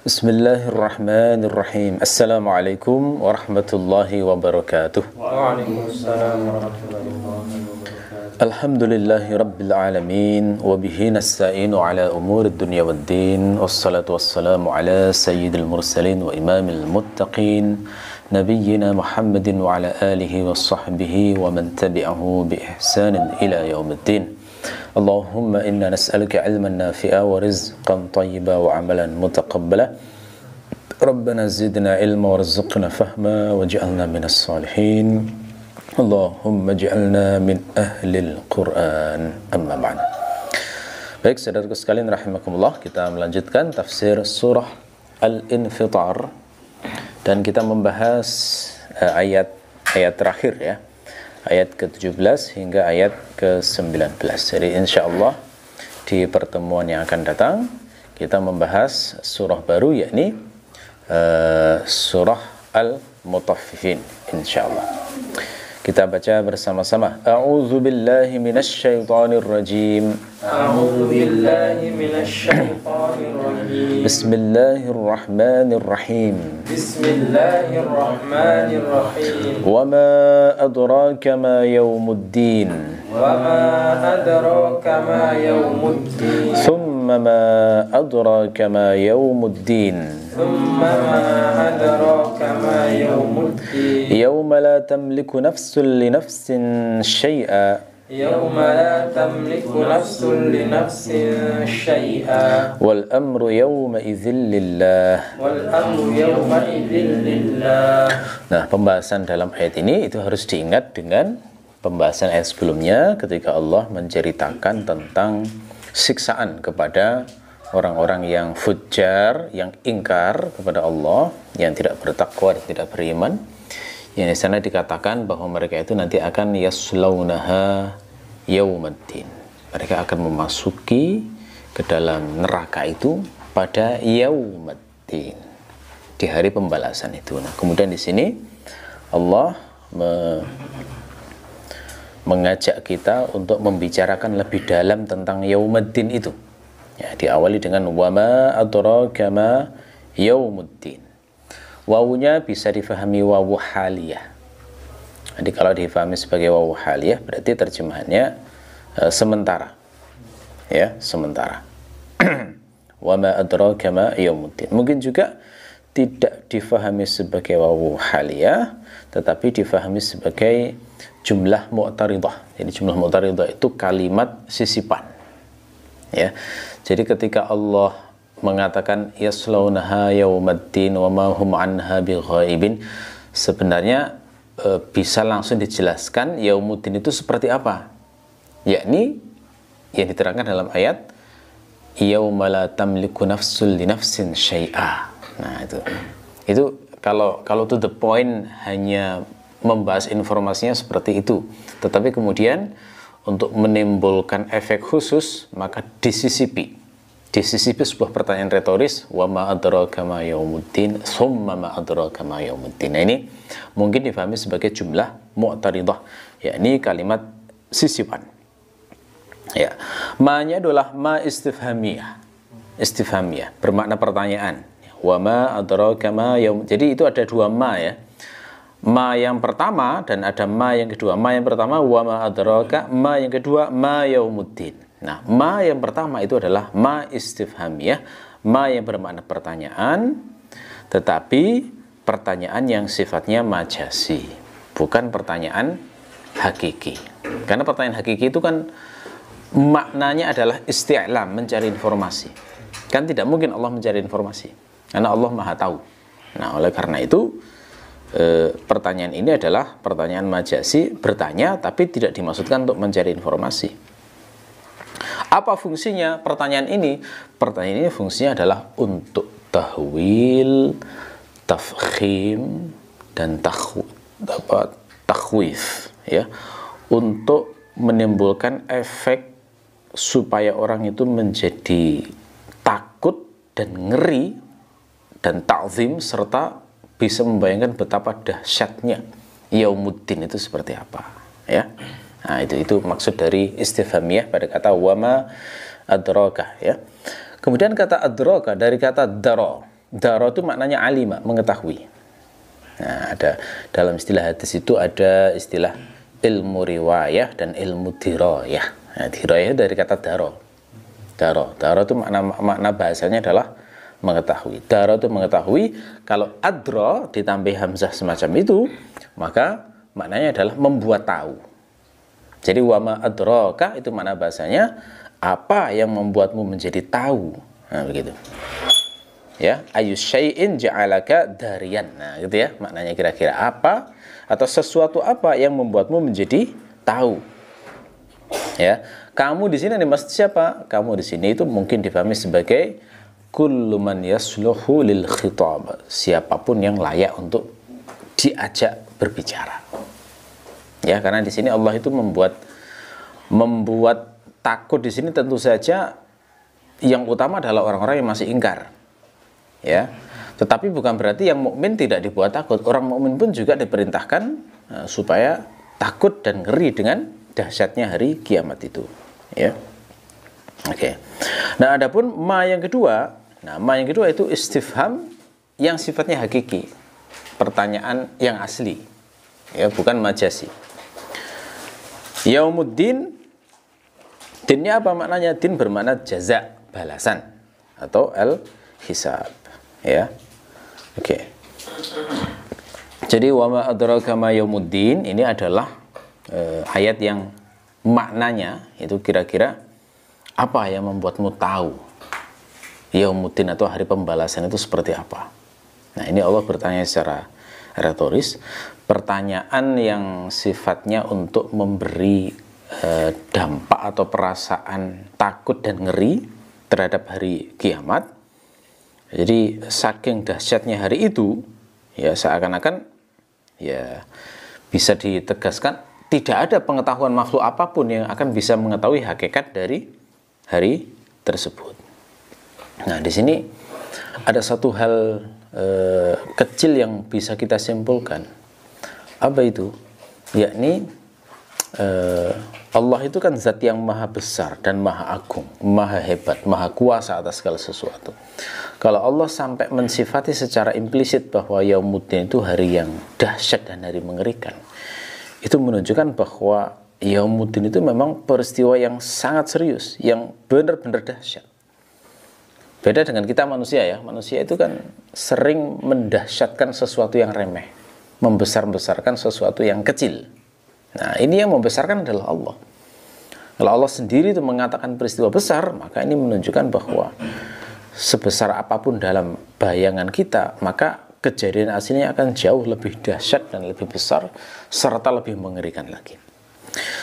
Bismillahirrahmanirrahim. Assalamualaikum warahmatullahi wabarakatuh. Waalaikumsalam warahmatullahi wabarakatuh. Alhamdulillahi rabbil alamin wa bihi nasta'inu ala umurid dunya waddin wassalatu wassalamu ala sayyidil mursalin wa imamil muttaqin nabiyyina Muhammadin wa ala alihi wa sahbihi wa man tabi'ahu bi ihsanin ila yaumiddin. Allahumma inna nas'aluka ilman nafi'a wa rizqan tayyiba wa amalan mutaqabbala. Rabbana zidna ilma warzuqna fahma waj'alna minas salihin. Allahumma ja'alna min ahlil Qur'an. Amma ba'd. Baik, saudaraku sekalian rahimakumullah, kita melanjutkan tafsir surah Al-Infitar dan kita membahas ayat terakhir ya. Ayat ke-17 hingga ayat ke-19. Jadi insyaallah di pertemuan yang akan datang kita membahas surah baru, yakni surah Al-Mutaffifin insyaallah. Kita baca bersama-sama. A'udzu billahi minasy syaithanir rajim. A'udzu billahi minasy syaithanir rajim. Bismillahirrahmanirrahim. Bismillahirrahmanirrahim. Wa ma adraka ma yaumuddin. Wa ma adraka ma yaumuddin. Thumma ma adraka ma yaumuddin. Thumma ma adraka ma yaumuddin. Yawma la tamliku nafsun li nafsin syai'a. Yawma la tamliku nafsun li nafsin syai'a. Wal amru yawma idzin lillah. Wal amru yawma idzin lillah. Nah, pembahasan dalam ayat ini itu harus diingat dengan pembahasan ayat sebelumnya ketika Allah menceritakan tentang siksaan kepada orang-orang yang fujjar, yang ingkar kepada Allah, yang tidak bertakwa dan tidak beriman. Yang di sana dikatakan bahwa mereka itu nanti akan yaslaunaha yaumaddin. Mereka akan memasuki ke dalam neraka itu pada yaumaddin, di hari pembalasan itu. Nah, kemudian di sini Allah mengajak kita untuk membicarakan lebih dalam tentang yaumaddin itu. Ya, diawali dengan wa ma adraka ma yaumuddin. Wawunya bisa difahami wawu haliyah. Jadi kalau difahami sebagai wawu haliyah berarti terjemahannya sementara. Ya, sementara. Wa ma adraka ma yaumuddin. Mungkin juga tidak difahami sebagai wawu haliyah, tetapi difahami sebagai jumlah mu'taridah. Jadi jumlah mu'taridah itu kalimat sisipan. Ya. Jadi ketika Allah mengatakan yaslaunaha yaumaddin wa ma hum anha bighaibin, sebenarnya bisa langsung dijelaskan yaumuddin itu seperti apa, yakni yang diterangkan dalam ayat yauma la tamliku nafsun li nafsin syai'a. Nah, itu kalau to the point hanya membahas informasinya seperti itu, tetapi kemudian untuk menimbulkan efek khusus maka disisipi sebuah pertanyaan retoris, wa ma adraka ma yaumuddin, summa ma adraka ma yaumuddin. Nah, ini mungkin difahami sebagai jumlah mu'taridah, yakni kalimat sisipan. Ya, ma-nya adalah ma istifhamiyah, bermakna pertanyaan. Wa ma adraka ma yaum. Jadi itu ada dua ma ya. Ma yang pertama dan ada ma yang kedua. Ma yang pertama wa ma adraka, ma yang kedua ma yaumuddin. Nah, ma yang pertama itu adalah ma istifhamiyah, ma yang bermakna pertanyaan, tetapi pertanyaan yang sifatnya majasi, bukan pertanyaan hakiki. Karena pertanyaan hakiki itu kan maknanya adalah isti'lam, mencari informasi. Kan tidak mungkin Allah mencari informasi, karena Allah Maha Tahu. Nah, oleh karena itu pertanyaan ini adalah pertanyaan majasi, bertanya tapi tidak dimaksudkan untuk mencari informasi. Apa fungsinya pertanyaan ini? Pertanyaan ini fungsinya adalah untuk tahwil, tafkhim, dan takhwif, ya, untuk menimbulkan efek supaya orang itu menjadi takut dan ngeri dan ta'zim, serta bisa membayangkan betapa dahsyatnya yaumuddin itu seperti apa, ya. Nah, itu maksud dari istifhamiyah pada kata wama adraka, ya. Kemudian kata adraka dari kata dara. Dara itu maknanya alima, mengetahui. Nah, ada dalam istilah hadis itu ada istilah ilmu riwayah dan ilmu dirayah. Nah, dirayah dari kata daro. Daro itu makna bahasanya adalah mengetahui. Daro itu mengetahui. Kalau adro ditambah hamzah semacam itu, maka maknanya adalah membuat tahu. Jadi wama adraka itu makna bahasanya apa yang membuatmu menjadi tahu. Nah, begitu. Ya, ayu syai'in ja'alaka dariyan. Nah, gitu ya. Maknanya kira-kira apa atau sesuatu apa yang membuatmu menjadi tahu. Ya. Kamu di sini dimaksud siapa? Kamu di sini itu mungkin dipahami sebagai kullu man yasluhu lil khitab. Siapapun yang layak untuk diajak berbicara. Ya, karena di sini Allah itu membuat takut di sini tentu saja yang utama adalah orang-orang yang masih ingkar. Ya. Tetapi bukan berarti yang mukmin tidak dibuat takut. Orang mukmin pun juga diperintahkan supaya takut dan ngeri dengan dahsyatnya hari kiamat itu. Ya. Oke. Nah, adapun ma yang kedua, itu istifham yang sifatnya hakiki. Pertanyaan yang asli. Ya, bukan majasi. Yaumuddin, dinnya apa maknanya? Din bermakna jaza, balasan atau al-hisab. Ya. Oke. Jadi wa ma adraka ma yaumuddin ini adalah ayat yang maknanya itu kira-kira apa yang membuatmu tahu yaumuddin atau hari pembalasan itu seperti apa. Nah, ini Allah bertanya secara retoris, pertanyaan yang sifatnya untuk memberi dampak atau perasaan takut dan ngeri terhadap hari kiamat. Jadi saking dahsyatnya hari itu, ya seakan-akan ya bisa ditegaskan tidak ada pengetahuan makhluk apapun yang akan bisa mengetahui hakikat dari hari tersebut. Nah, di sini ada satu hal kecil yang bisa kita simpulkan. Apa itu? Yakni Allah itu kan zat yang maha besar dan maha agung, maha hebat, maha kuasa atas segala sesuatu. Kalau Allah sampai mensifati secara implisit bahwa yaumuddin itu hari yang dahsyat dan hari mengerikan, itu menunjukkan bahwa yaumuddin itu memang peristiwa yang sangat serius, yang benar-benar dahsyat. Beda dengan kita manusia ya. Manusia itu kan sering mendahsyatkan sesuatu yang remeh, membesar-besarkan sesuatu yang kecil. Nah, ini yang membesarkan adalah Allah. Kalau Allah sendiri itu mengatakan peristiwa besar, maka ini menunjukkan bahwa sebesar apapun dalam bayangan kita, maka kejadian aslinya akan jauh lebih dahsyat dan lebih besar serta lebih mengerikan lagi.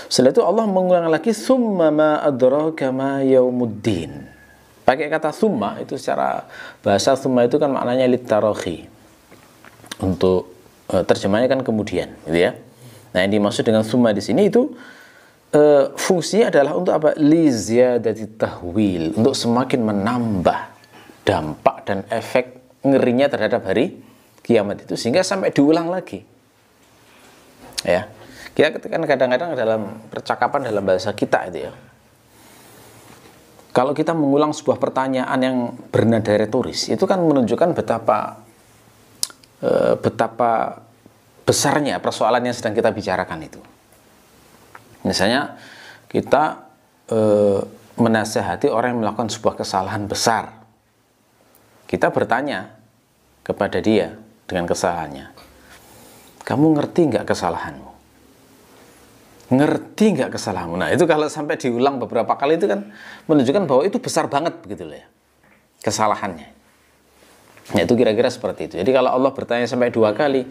Setelah itu Allah mengulang lagi summa ma adraka ma yaumuddin. Pakai kata summa itu secara bahasa summa itu kan maknanya litarokhi. Untuk terjemahnya kan kemudian, gitu ya. Nah, yang dimaksud dengan summa di sini itu fungsinya adalah untuk apa? Li ziyadati tahwil, untuk semakin menambah dampak dan efek ngerinya terhadap hari kiamat itu sehingga sampai diulang lagi. Ya. Kita kan kadang-kadang dalam percakapan dalam bahasa kita itu ya. Kalau kita mengulang sebuah pertanyaan yang bernada retoris, itu kan menunjukkan betapa besarnya persoalan yang sedang kita bicarakan itu. Misalnya kita menasehati orang yang melakukan sebuah kesalahan besar. Kita bertanya kepada dia dengan kesalahannya, kamu ngerti nggak kesalahanmu? Ngerti nggak kesalahanmu? Nah, itu kalau sampai diulang beberapa kali itu kan menunjukkan bahwa itu besar banget begitu loh ya, kesalahannya. Nah, itu kira-kira seperti itu. Jadi kalau Allah bertanya sampai 2 kali,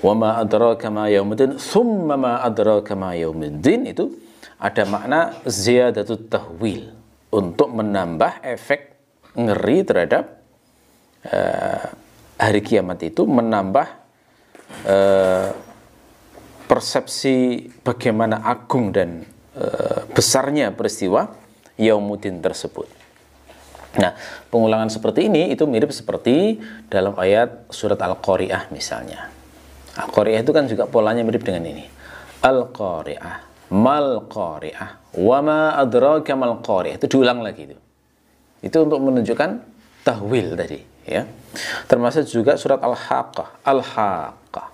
wa ma adraka ma yaumuddin, tsumma ma adraka ma yaumuddin, itu ada makna ziyadatut tahwil, untuk menambah efek ngeri terhadap hari kiamat itu, menambah persepsi bagaimana agung dan besarnya peristiwa yaumuddin tersebut. Nah, pengulangan seperti ini itu mirip seperti dalam ayat surat Al-Qari'ah misalnya. Al-Qari'ah itu kan juga polanya mirip dengan ini. Al-Qari'ah, mal Qari'ah, wa ma adraka mal Qari'ah. Itu diulang lagi itu. Itu untuk menunjukkan tahwil tadi, ya. Termasuk juga surat Al-Haqqah, Al-Haqqah,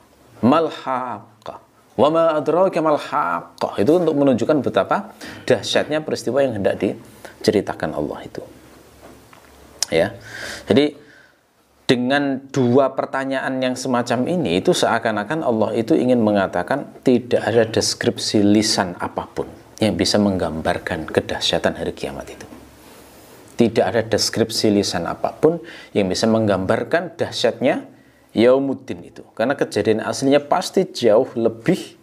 Mal-Haqqah, wa ma adraka mal-Haqqah. Itu untuk menunjukkan betapa dahsyatnya peristiwa yang hendak diceritakan Allah itu. Ya. Jadi dengan dua pertanyaan yang semacam ini, itu seakan-akan Allah itu ingin mengatakan tidak ada deskripsi lisan apapun yang bisa menggambarkan kedahsyatan hari kiamat itu. Tidak ada deskripsi lisan apapun yang bisa menggambarkan dahsyatnya Yaumuddin itu. Karena kejadian aslinya pasti jauh lebih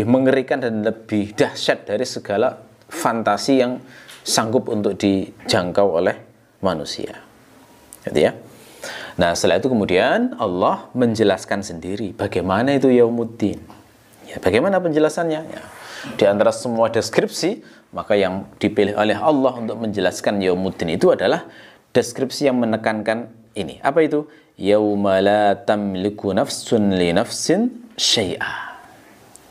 mengerikan dan lebih dahsyat dari segala fantasi yang sanggup untuk dijangkau oleh manusia. Gitu ya. Nah, setelah itu kemudian Allah menjelaskan sendiri bagaimana itu Yaumuddin. Ya, bagaimana penjelasannya? Ya, di antara semua deskripsi, maka yang dipilih oleh Allah untuk menjelaskan Yaumuddin itu adalah deskripsi yang menekankan ini. Apa itu? Yauma la tamliku nafsun li nafsin syai'a.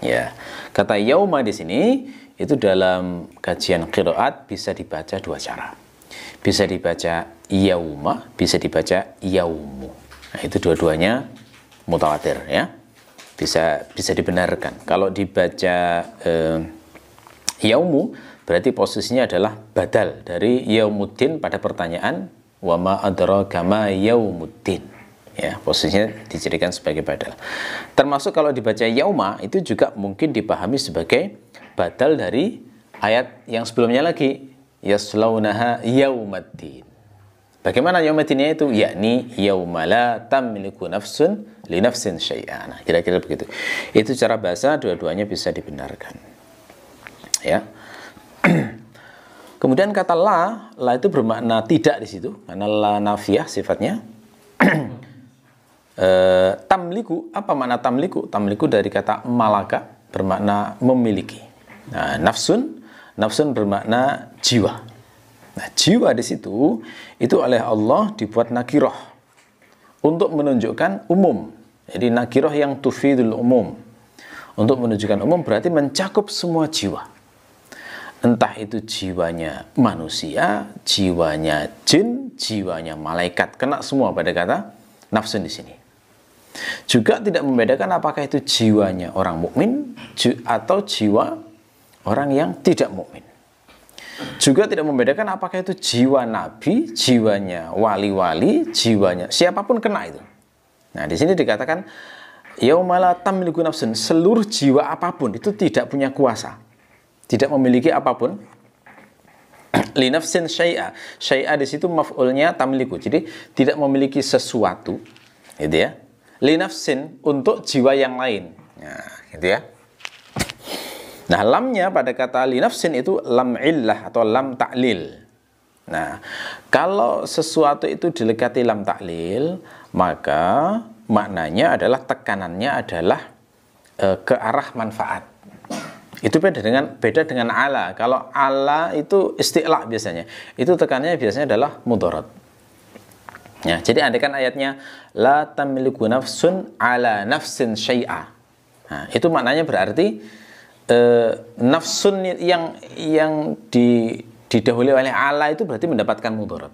Ya, kata yauma di sini itu dalam kajian qiraat bisa dibaca dua cara. Bisa dibaca yauma, bisa dibaca yaumu. Nah, itu dua-duanya mutawatir ya. Bisa dibenarkan. Kalau dibaca yaumu berarti posisinya adalah badal dari Yaumuddin pada pertanyaan wa ma adraka ma yaumuddin. Ya, posisinya dijadikan sebagai badal. Termasuk kalau dibaca yauma itu juga mungkin dipahami sebagai badal dari ayat yang sebelumnya lagi, yaslaunaha yaumaddin. Bagaimana yaumaddinnya itu? Yakni yauma la tamliku nafsun li nafsin syai'a. Nah, kira-kira begitu. Itu cara bahasa, dua-duanya bisa dibenarkan. Ya. Kemudian kata la itu bermakna tidak di situ karena la nafiyah sifatnya. Tamliku, apa makna tamliku? Tamliku dari kata malaka bermakna memiliki. Nah, nafsun bermakna jiwa. Nah, jiwa di situ itu oleh Allah dibuat nakirah untuk menunjukkan umum. Jadi nakirah yang tufidul umum. Untuk menunjukkan umum berarti mencakup semua jiwa. Entah itu jiwanya manusia, jiwanya jin, jiwanya malaikat, kena semua pada kata nafsun di sini. Juga tidak membedakan apakah itu jiwanya orang mukmin atau jiwa orang yang tidak mukmin. Juga tidak membedakan apakah itu jiwa nabi, jiwanya wali-wali, jiwanya siapapun kena itu. Nah, di sini dikatakan yauma la tamliku nafsun, seluruh jiwa apapun itu tidak punya kuasa, tidak memiliki apapun. Li nafsin syai'a. Syai'a di situ maf'ulnya tamliku. Jadi tidak memiliki sesuatu, gitu ya. Li nafsin untuk jiwa yang lain. Nah, gitu ya. Nah, lamnya pada kata li nafsin itu lam illah atau lam ta'lil. Nah, kalau sesuatu itu dilekati lam ta'lil, maka maknanya adalah tekanannya adalah ke arah manfaat. Itu beda dengan ala. Kalau ala itu isti'la biasanya. Itu tekanannya biasanya adalah mudarat. Ya, jadi andaikan ayatnya la tamliku nafsun ala nafsin syai'a. Nah, itu maknanya berarti nafsun yang didahului oleh ala itu berarti mendapatkan mudarat.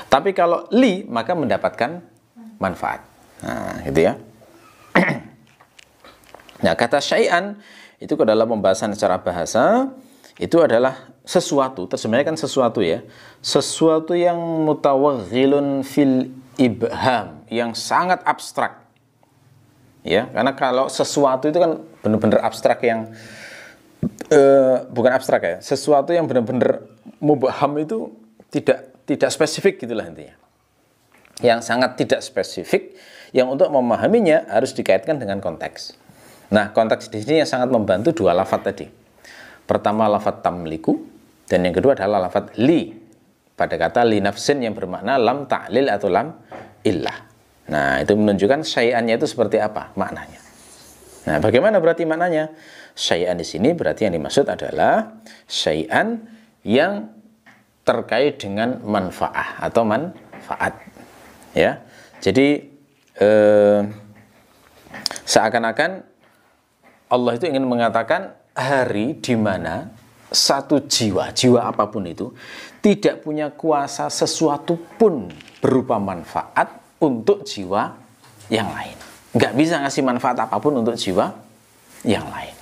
Tapi kalau li maka mendapatkan manfaat. Nah, gitu ya. Nah, kata syai'an itu ke dalam pembahasan secara bahasa itu adalah sesuatu, terjemahnya kan sesuatu ya. Sesuatu yang mutawaghilun fil ibham, yang sangat abstrak. Ya, karena kalau sesuatu itu kan benar-benar abstrak yang bukan abstrak ya, sesuatu yang benar-benar mubham itu tidak spesifik gitulah intinya. Yang sangat tidak spesifik, yang untuk memahaminya harus dikaitkan dengan konteks. Nah, konteks di sini yang sangat membantu dua lafadz tadi. Pertama lafadz tamliku, dan yang kedua adalah lafadz li pada kata li nafsin yang bermakna lam ta'lil atau lam illah. Nah, itu menunjukkan syai'annya itu seperti apa maknanya. Nah, bagaimana berarti maknanya? Syai'an di sini berarti yang dimaksud adalah syai'an yang terkait dengan manfaat atau manfaat. Ya. Jadi seakan-akan Allah itu ingin mengatakan hari di mana satu jiwa apapun itu tidak punya kuasa sesuatu pun berupa manfaat untuk jiwa yang lain. Nggak bisa ngasih manfaat apapun untuk jiwa yang lain.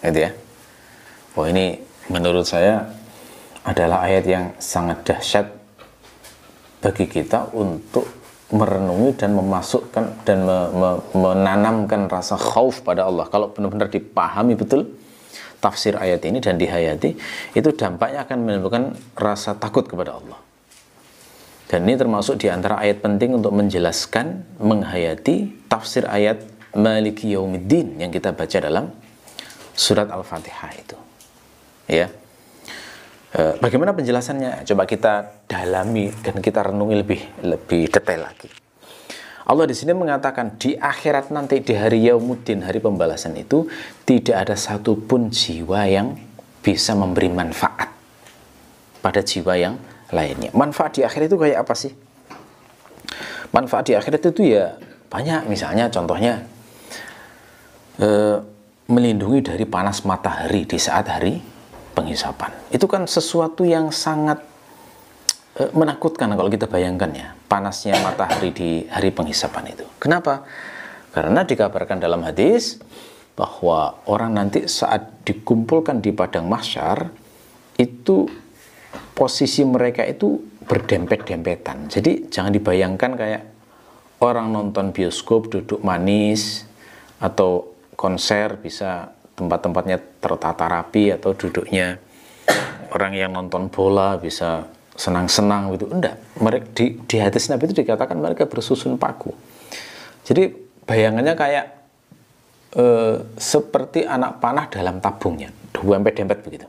Gitu ya. Oh, ini menurut saya adalah ayat yang sangat dahsyat bagi kita untuk merenungi dan memasukkan dan menanamkan rasa khauf pada Allah. Kalau benar-benar dipahami betul tafsir ayat ini dan dihayati, itu dampaknya akan menimbulkan rasa takut kepada Allah. Dan ini termasuk di antara ayat penting untuk menjelaskan, menghayati tafsir ayat Maliki Yaumiddin yang kita baca dalam surat Al-Fatihah itu. Ya. Bagaimana penjelasannya? Coba kita dalami dan kita renungi lebih detail lagi. Allah di sini mengatakan di akhirat nanti, di hari Yaumuddin, hari pembalasan itu, tidak ada satupun jiwa yang bisa memberi manfaat pada jiwa yang lainnya. Manfaat di akhirat itu kayak apa sih? Manfaat di akhirat itu ya banyak. Misalnya contohnya melindungi dari panas matahari di saat hari penghisapan. Itu kan sesuatu yang sangat menakutkan kalau kita bayangkan ya, panasnya matahari di hari penghisapan itu. Kenapa? Karena dikabarkan dalam hadis bahwa orang nanti saat dikumpulkan di padang mahsyar itu posisi mereka itu berdempet-dempetan. Jadi jangan dibayangkan kayak orang nonton bioskop duduk manis, atau konser bisa tempat-tempatnya tertata rapi, atau duduknya orang yang nonton bola bisa senang-senang gitu. Enggak. Mereka di hadis Nabi itu dikatakan mereka bersusun paku. Jadi bayangannya kayak seperti anak panah dalam tabungnya, dempet-dempet begitu.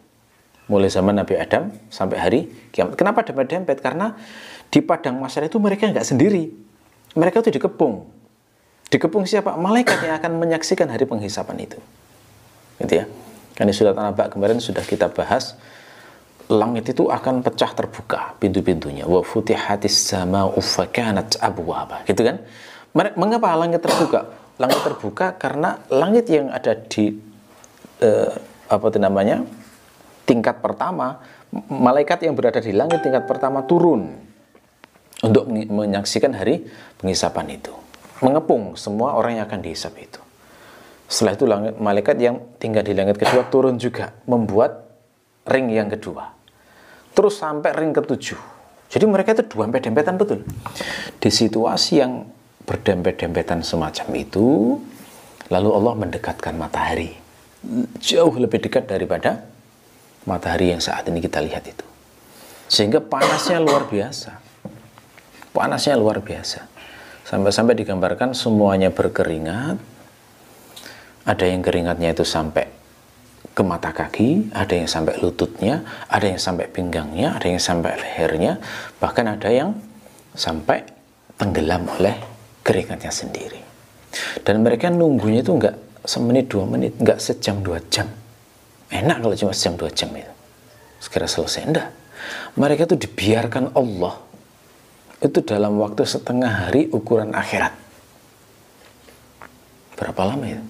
Mulai zaman Nabi Adam sampai hari kiamat. Kenapa dempet-dempet? Karena di padang mahsyar itu mereka nggak sendiri. Mereka itu dikepung. Dikepung siapa? Malaikat yang akan menyaksikan hari penghisapan itu. Gitu ya. Kan di surat An-Naba kemarin sudah kita bahas, langit itu akan pecah terbuka pintu-pintunya. Wa futihatis sama'u fakanat abwaba. Gitu kan? Mengapa langit terbuka? Langit terbuka karena langit yang ada di tingkat pertama, malaikat yang berada di langit tingkat pertama turun untuk menyaksikan hari penghisapan itu, mengepung semua orang yang akan dihisap itu. Setelah itu malaikat yang tinggal di langit kedua turun juga, membuat ring yang kedua, terus sampai ring ketujuh. Jadi mereka itu dempet-dempetan betul. Di situasi yang berdempet-dempetan semacam itu, lalu Allah mendekatkan matahari jauh lebih dekat daripada matahari yang saat ini kita lihat itu, sehingga panasnya luar biasa. Panasnya luar biasa, sampai-sampai digambarkan semuanya berkeringat. Ada yang keringatnya itu sampai ke mata kaki, ada yang sampai lututnya, ada yang sampai pinggangnya, ada yang sampai lehernya, bahkan ada yang sampai tenggelam oleh keringatnya sendiri. Dan mereka nunggunya itu enggak semenit 2 menit, enggak sejam 2 jam. Enak kalau cuma sejam 2 jam itu segera selesai. Enggak, mereka itu dibiarkan Allah itu dalam waktu setengah hari ukuran akhirat. Berapa lama itu?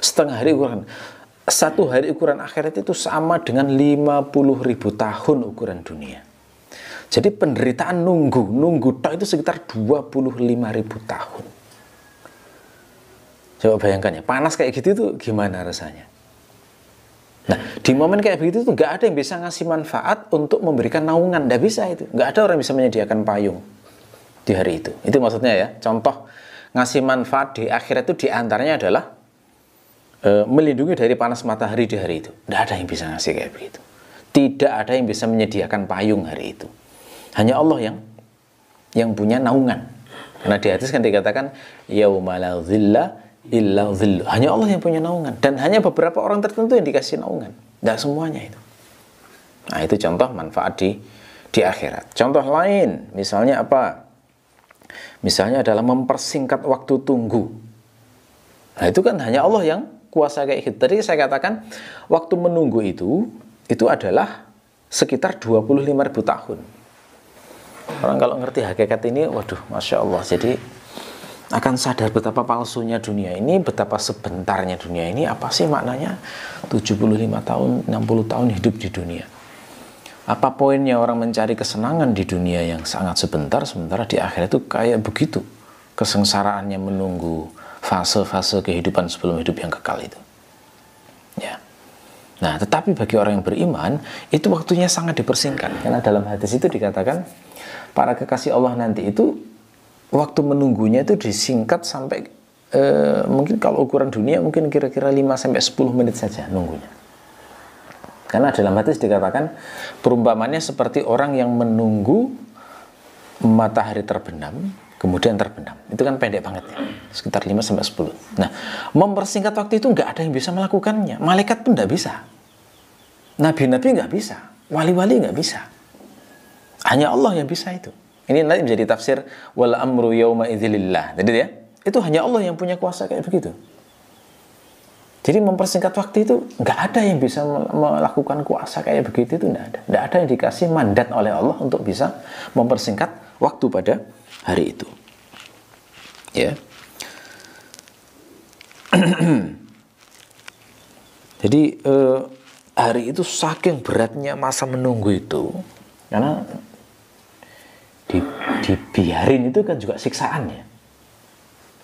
Setengah hari ukuran. 1 hari ukuran akhirat itu sama dengan 50.000 tahun ukuran dunia. Jadi penderitaan nunggu tak itu sekitar 25.000 tahun. Coba bayangkan ya, panas kayak gitu itu gimana rasanya? Nah, di momen kayak begitu tuh nggak ada yang bisa ngasih manfaat untuk memberikan naungan, nggak bisa itu. Nggak ada orang yang bisa menyediakan payung di hari itu. Itu maksudnya ya, contoh ngasih manfaat di akhirat itu diantaranya adalah melindungi dari panas matahari di hari itu. Nggak ada yang bisa ngasih kayak begitu. Tidak ada yang bisa menyediakan payung hari itu. Hanya Allah yang punya naungan. Karena di hadis kan dikatakan yauma la dhilla illa dhillu. Hanya Allah yang punya naungan, dan hanya beberapa orang tertentu yang dikasih naungan. Tidak semuanya itu. Nah, itu contoh manfaat di akhirat. Contoh lain, misalnya apa? Misalnya adalah mempersingkat waktu tunggu. Nah, itu kan hanya Allah yang kuasa kayak gitu. Tadi saya katakan waktu menunggu itu adalah sekitar 25.000 tahun. Orang kalau ngerti hakikat ini, waduh, Masya Allah. Jadi akan sadar betapa palsunya dunia ini, betapa sebentarnya dunia ini. Apa sih maknanya 75 tahun, 60 tahun hidup di dunia? Apa poinnya orang mencari kesenangan di dunia yang sangat sebentar, sementara di akhirat itu kayak begitu kesengsaraannya menunggu fase-fase kehidupan sebelum hidup yang kekal itu. Ya. Nah, tetapi bagi orang yang beriman itu waktunya sangat dipersingkat, karena dalam hadis itu dikatakan para kekasih Allah nanti itu waktu menunggunya itu disingkat sampai mungkin kalau ukuran dunia mungkin kira-kira 5-10 menit saja nunggunya. Karena dalam hadis dikatakan perumpamannya seperti orang yang menunggu matahari terbenam kemudian terbenam. Itu kan pendek banget ya, sekitar 5-10. Nah, mempersingkat waktu itu nggak ada yang bisa melakukannya. Malaikat pun nggak bisa, nabi-nabi nggak bisa, wali-wali nggak bisa. Hanya Allah yang bisa itu. Ini nanti menjadi tafsir wal amru yauma idzilillah. Jadi ya, itu hanya Allah yang punya kuasa kayak begitu. Jadi mempersingkat waktu itu nggak ada yang bisa melakukan kuasa kayak begitu, itu nggak ada. Nggak ada yang dikasih mandat oleh Allah untuk bisa mempersingkat waktu pada hari itu. Ya. Jadi hari itu saking beratnya masa menunggu itu, karena dibiarin itu kan juga siksaan ya,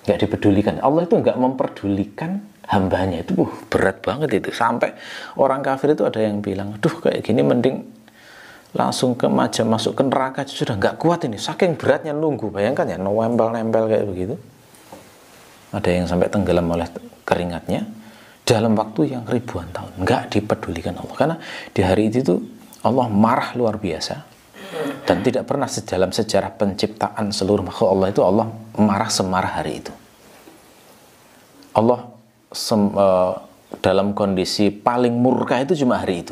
nggak dipedulikan. Allah itu nggak memperdulikan hambanya, itu berat banget itu. Sampai orang kafir itu ada yang bilang, aduh kayak gini mending langsung ke aja masuk ke neraka, sudah nggak kuat ini, saking beratnya nunggu. Bayangkan ya, nempel-nempel kayak begitu. Ada yang sampai tenggelam oleh keringatnya dalam waktu yang ribuan tahun, nggak dipedulikan Allah. Karena di hari itu tuh Allah marah luar biasa, dan tidak pernah dalam sejarah penciptaan seluruh makhluk Allah itu Allah marah semarah hari itu. Allah dalam kondisi paling murka itu cuma hari itu,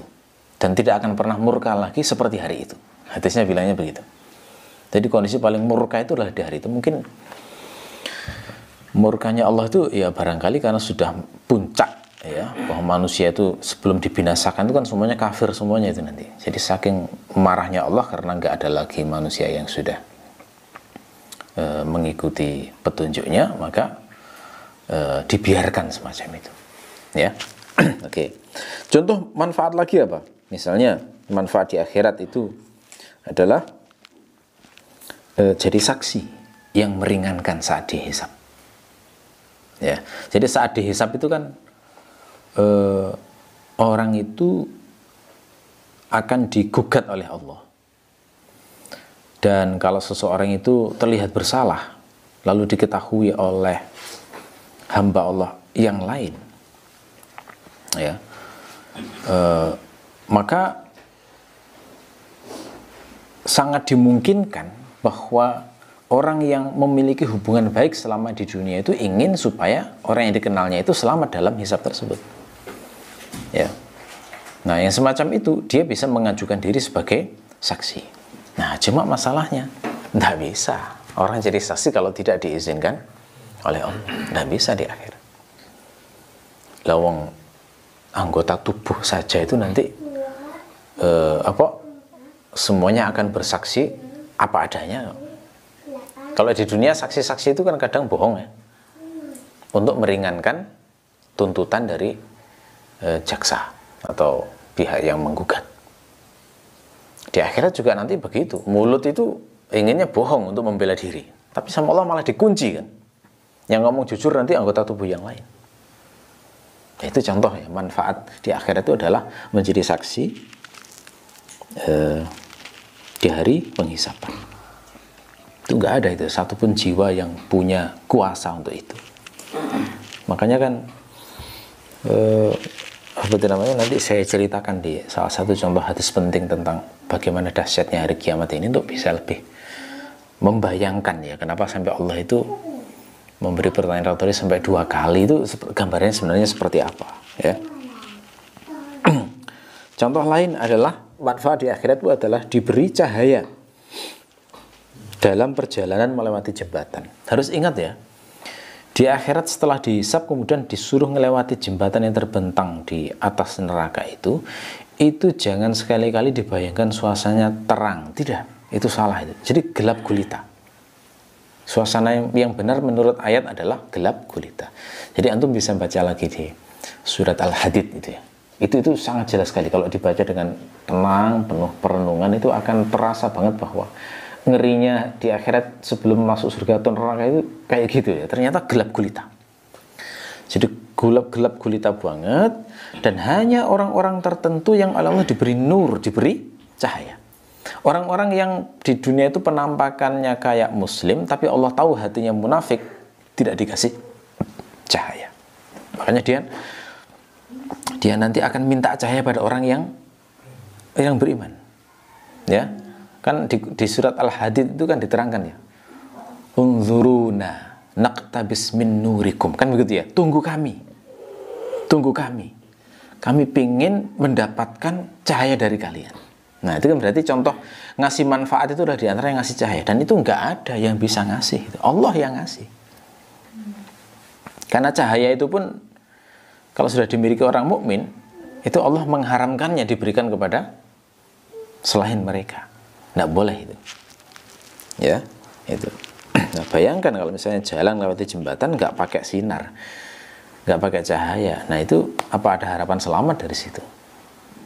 dan tidak akan pernah murka lagi seperti hari itu. Hadisnya bilangnya begitu. Jadi kondisi paling murka itu adalah di hari itu. Mungkin murkanya Allah itu ya barangkali karena sudah puncak ya, bahwa manusia itu sebelum dibinasakan itu kan semuanya kafir semuanya itu nanti. Jadi saking marahnya Allah karena nggak ada lagi manusia yang sudah mengikuti petunjuknya, maka dibiarkan semacam itu. Ya, oke. Contoh manfaat lagi apa? Misalnya manfaat di akhirat itu adalah jadi saksi yang meringankan saat dihisab. Ya, jadi saat dihisab itu kan orang itu akan digugat oleh Allah. Dan kalau seseorang itu terlihat bersalah lalu diketahui oleh hamba Allah yang lain, ya, maka sangat dimungkinkan bahwa orang yang memiliki hubungan baik selama di dunia itu ingin supaya orang yang dikenalnya itu selamat dalam hisab tersebut. Ya. Nah, yang semacam itu dia bisa mengajukan diri sebagai saksi. Nah, cuma masalahnya tidak bisa orang jadi saksi kalau tidak diizinkan oleh Allah. Tidak bisa di akhirat. Lawang anggota tubuh saja itu nanti semuanya akan bersaksi apa adanya. Kalau di dunia saksi-saksi itu kan kadang bohong ya, untuk meringankan tuntutan dari jaksa atau pihak yang menggugat. Di akhirat juga nanti begitu. Mulut itu inginnya bohong untuk membela diri, tapi sama Allah malah dikunci kan. Yang ngomong jujur nanti anggota tubuh yang lain. Itu contoh ya, manfaat di akhirat itu adalah menjadi saksi di hari penghisaban. Itu nggak ada itu satupun jiwa yang punya kuasa untuk itu. Makanya kan apa namanya, nanti saya ceritakan di salah satu contoh hadis penting tentang bagaimana dahsyatnya hari kiamat ini untuk bisa lebih membayangkan ya kenapa sampai Allah itu memberi pertanyaan retoris sampai 2 kali, itu gambarnya sebenarnya seperti apa ya. Contoh lain adalah manfaat di akhirat itu adalah diberi cahaya dalam perjalanan melewati jembatan. Harus ingat ya, di akhirat setelah dihisab kemudian disuruh melewati jembatan yang terbentang di atas neraka itu jangan sekali-kali dibayangkan suasananya terang. Tidak, itu salah itu. Jadi gelap gulita. Suasana yang benar menurut ayat adalah gelap gulita. Jadi antum bisa baca lagi di surat Al-Hadid itu ya. Itu sangat jelas sekali kalau dibaca dengan tenang, penuh perenungan, itu akan terasa banget bahwa ngerinya di akhirat sebelum masuk surga atau neraka itu kayak gitu ya. Ternyata gelap gulita. Jadi gelap gulita banget, dan hanya orang-orang tertentu yang Allah diberi nur, diberi cahaya. Orang-orang yang di dunia itu penampakannya kayak muslim, tapi Allah tahu hatinya munafik, tidak dikasih cahaya. Makanya dia nanti akan minta cahaya pada orang yang beriman. Ya, kan di surat Al-Hadid itu kan diterangkan ya. Unzuruna naqtabis min nurikum, kan begitu ya. Tunggu kami. Kami pingin mendapatkan cahaya dari kalian. Nah, itu kan berarti contoh ngasih manfaat itu udah diantara yang ngasih cahaya, dan itu nggak ada yang bisa ngasih. Allah yang ngasih. Karena cahaya itu pun kalau sudah dimiliki orang mukmin, itu Allah mengharamkannya diberikan kepada selain mereka. Nggak boleh itu. Ya, itu. Nah, bayangkan kalau misalnya jalan lewati jembatan nggak pakai sinar, nggak pakai cahaya. Nah, itu apa ada harapan selamat dari situ?